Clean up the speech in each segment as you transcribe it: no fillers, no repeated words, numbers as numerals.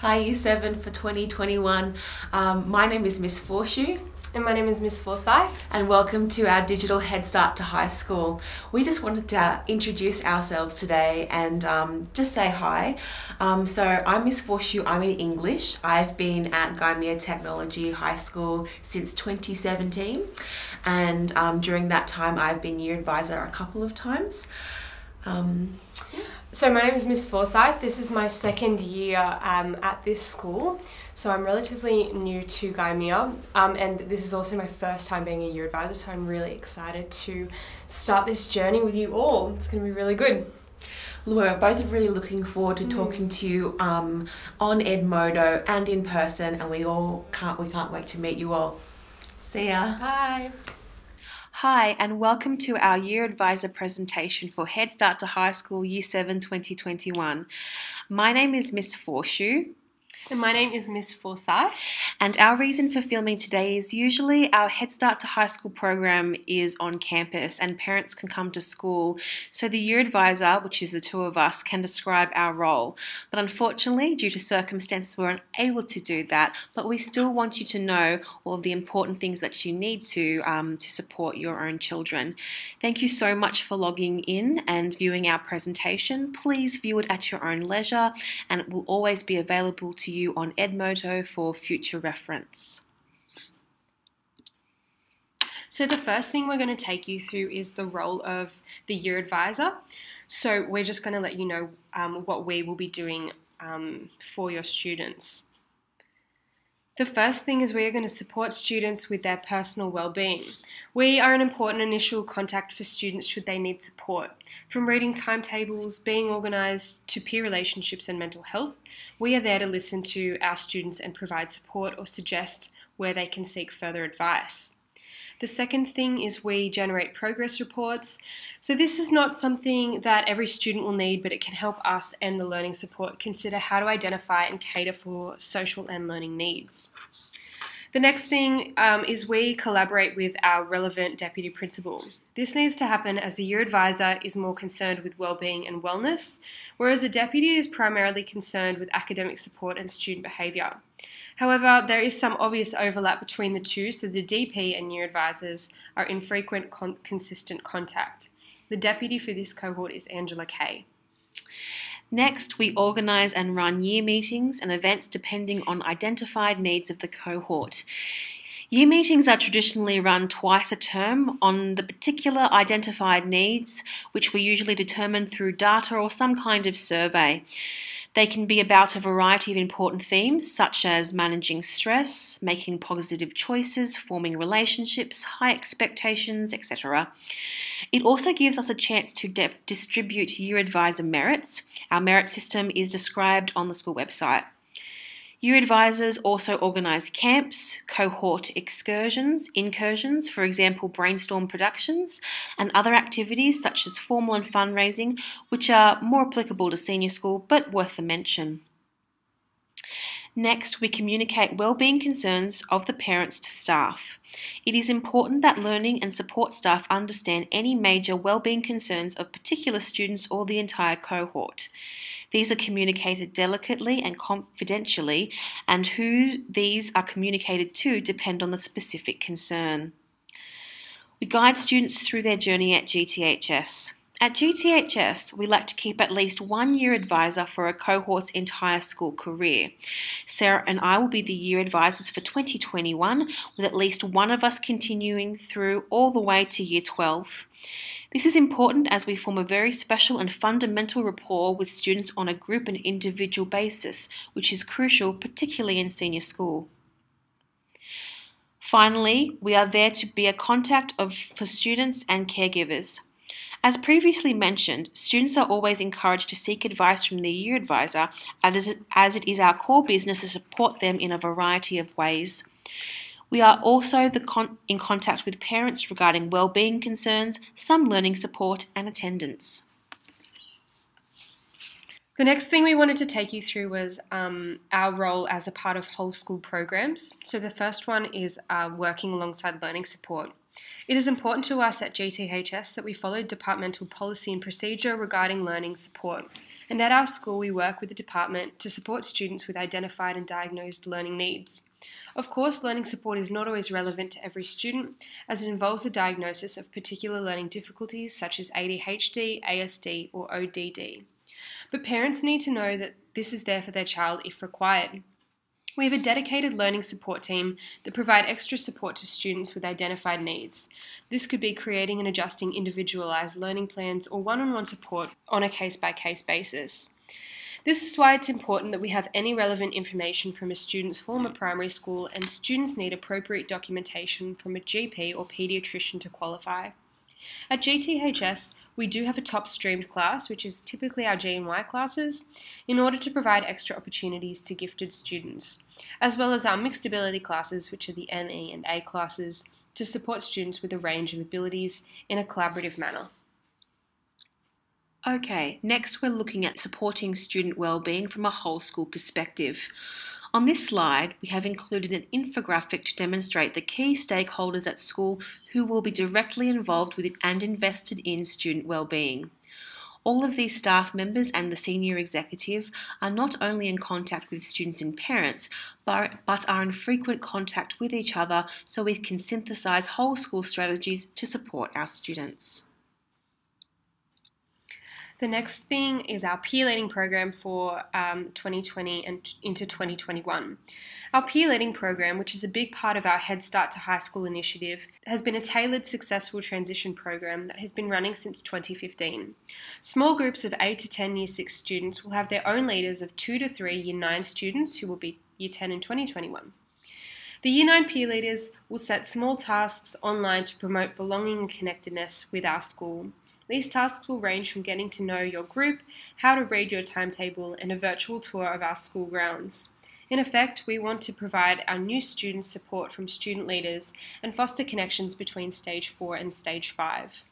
Hi Year 7 for 2021. My name is Miss Forshu. And my name is Miss Forsyth. And welcome to our digital Head Start to High School. We just wanted to introduce ourselves today and just say hi. So I'm Miss Forshu, I'm in English. I've been at GuyMe Technology High School since 2017. And during that time I've been year advisor a couple of times. So my name is Miss Forsyth. This is my second year at this school. So I'm relatively new to GuyMe, and this is also my first time being a year advisor, so I'm really excited to start this journey with you all. It's going to be really good. We're both really looking forward to talking to you on Edmodo and in person, and we can't wait to meet you all. See ya. Bye. Hi, and welcome to our Year Advisor presentation for Head Start to High School Year 7 2021. My name is Miss Forshu. And my name is Miss Forsyth. And our reason for filming today is usually our Head Start to High School program is on campus and parents can come to school, so the year advisor, which is the two of us, can describe our role. But unfortunately, due to circumstances, we're unable to do that, but we still want you to know all of the important things that you need to support your own children. Thank you so much for logging in and viewing our presentation. Please view it at your own leisure, and it will always be available to you on Edmodo for future reference. So the first thing we're going to take you through is the role of the year advisor. So we're just going to let you know what we will be doing for your students. The first thing is we are going to support students with their personal well-being. We are an important initial contact for students should they need support. From reading timetables, being organised, to peer relationships and mental health, we are there to listen to our students and provide support or suggest where they can seek further advice. The second thing is we generate progress reports. So this is not something that every student will need, but it can help us and the learning support consider how to identify and cater for social and learning needs. The next thing is we collaborate with our relevant deputy principal. This needs to happen as the year advisor is more concerned with wellbeing and wellness, whereas the deputy is primarily concerned with academic support and student behaviour. However, there is some obvious overlap between the two, so the DP and year advisors are in frequent consistent contact. The deputy for this cohort is Angela Kay. Next, we organise and run year meetings and events depending on identified needs of the cohort. Year meetings are traditionally run twice a term on the particular identified needs, which we usually determine through data or some kind of survey. They can be about a variety of important themes such as managing stress, making positive choices, forming relationships, high expectations, etc. It also gives us a chance to distribute year advisor merits. Our merit system is described on the school website. Year advisors also organise camps, cohort excursions, incursions, for example brainstorm productions, and other activities such as formal and fundraising, which are more applicable to senior school but worth a mention. Next, we communicate wellbeing concerns of the parents to staff. It is important that learning and support staff understand any major wellbeing concerns of particular students or the entire cohort. These are communicated delicately and confidentially, and who these are communicated to depend on the specific concern. We guide students through their journey at GTHS. At GTHS, we like to keep at least one year advisor for a cohort's entire school career. Sarah and I will be the year advisors for 2021, with at least one of us continuing through all the way to year 12. This is important as we form a very special and fundamental rapport with students on a group and individual basis, which is crucial, particularly in senior school. Finally, we are there to be a contact for students and caregivers. As previously mentioned, students are always encouraged to seek advice from their year advisor, as it is our core business to support them in a variety of ways. We are also in contact with parents regarding wellbeing concerns, some learning support and attendance. The next thing we wanted to take you through was our role as a part of whole school programs. So the first one is working alongside learning support. It is important to us at GTHS that we follow departmental policy and procedure regarding learning support. And at our school, we work with the department to support students with identified and diagnosed learning needs. Of course, learning support is not always relevant to every student, as it involves a diagnosis of particular learning difficulties such as ADHD, ASD, or ODD. But parents need to know that this is there for their child if required. We have a dedicated learning support team that provide extra support to students with identified needs. This could be creating and adjusting individualised learning plans or one-on-one support on a case-by-case basis. This is why it's important that we have any relevant information from a student's former primary school, and students need appropriate documentation from a GP or paediatrician to qualify. At GTHS, we do have a top streamed class, which is typically our G&Y classes, in order to provide extra opportunities to gifted students, as well as our mixed ability classes, which are the ME and A classes, to support students with a range of abilities in a collaborative manner. Okay, next we're looking at supporting student wellbeing from a whole school perspective. On this slide, we have included an infographic to demonstrate the key stakeholders at school who will be directly involved with and invested in student wellbeing. All of these staff members and the senior executive are not only in contact with students and parents, but are in frequent contact with each other so we can synthesize whole school strategies to support our students. The next thing is our peer leading program for 2020 and into 2021. Our peer leading program, which is a big part of our Head Start to High School initiative, has been a tailored successful transition program that has been running since 2015. Small groups of 8 to 10 Year 6 students will have their own leaders of 2 to 3 Year 9 students who will be Year 10 in 2021. The Year 9 peer leaders will set small tasks online to promote belonging and connectedness with our school. These tasks will range from getting to know your group, how to read your timetable, and a virtual tour of our school grounds. In effect, we want to provide our new students support from student leaders and foster connections between Stage 4 and Stage 5.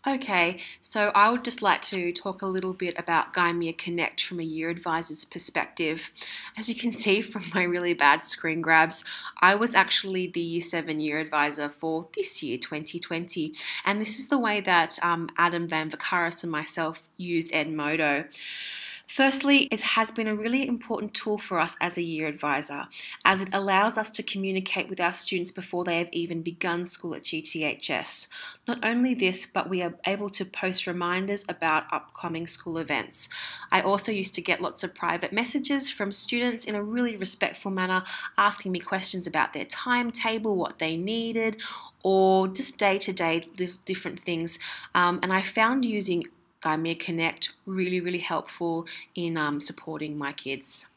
Okay, so I would just like to talk a little bit about GuyMe Connect from a year advisor's perspective. As you can see from my really bad screen grabs, I was actually the Year 7 year advisor for this year, 2020, and this is the way that Adam Van Vakaris and myself used Edmodo. Firstly, it has been a really important tool for us as a year advisor, as it allows us to communicate with our students before they have even begun school at GTHS. Not only this, but we are able to post reminders about upcoming school events. I also used to get lots of private messages from students in a really respectful manner, asking me questions about their timetable, what they needed, or just day-to-day different things. And I found using GuyMe Connect really helpful in supporting my kids.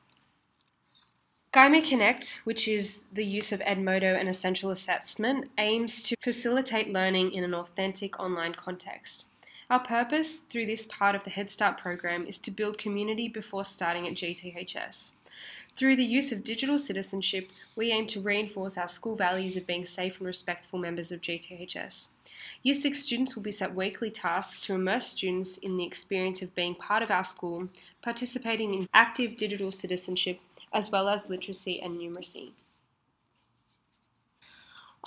GuyMe Connect, which is the use of Edmodo and essential assessment, aims to facilitate learning in an authentic online context. Our purpose through this part of the Head Start program is to build community before starting at GTHS. Through the use of digital citizenship, we aim to reinforce our school values of being safe and respectful members of GTHS. Year 6 students will be set weekly tasks to immerse students in the experience of being part of our school, participating in active digital citizenship, as well as literacy and numeracy.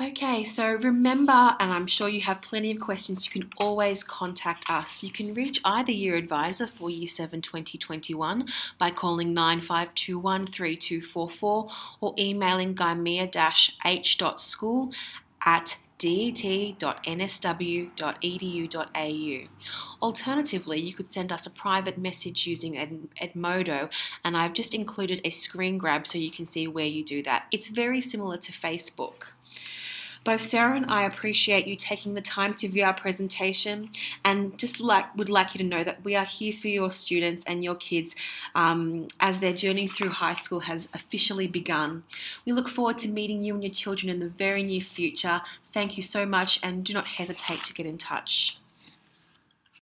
Okay, so remember, and I'm sure you have plenty of questions, you can always contact us. You can reach either Year Advisor for Year 7 2021 by calling 9521 3244 or emailing guymea-h.school@det.nsw.edu.au. Alternatively, you could send us a private message using Edmodo, and I've just included a screen grab so you can see where you do that. It's very similar to Facebook. Both Sarah and I appreciate you taking the time to view our presentation, and would like you to know that we are here for your students and your kids as their journey through high school has officially begun. We look forward to meeting you and your children in the very near future. Thank you so much, and do not hesitate to get in touch.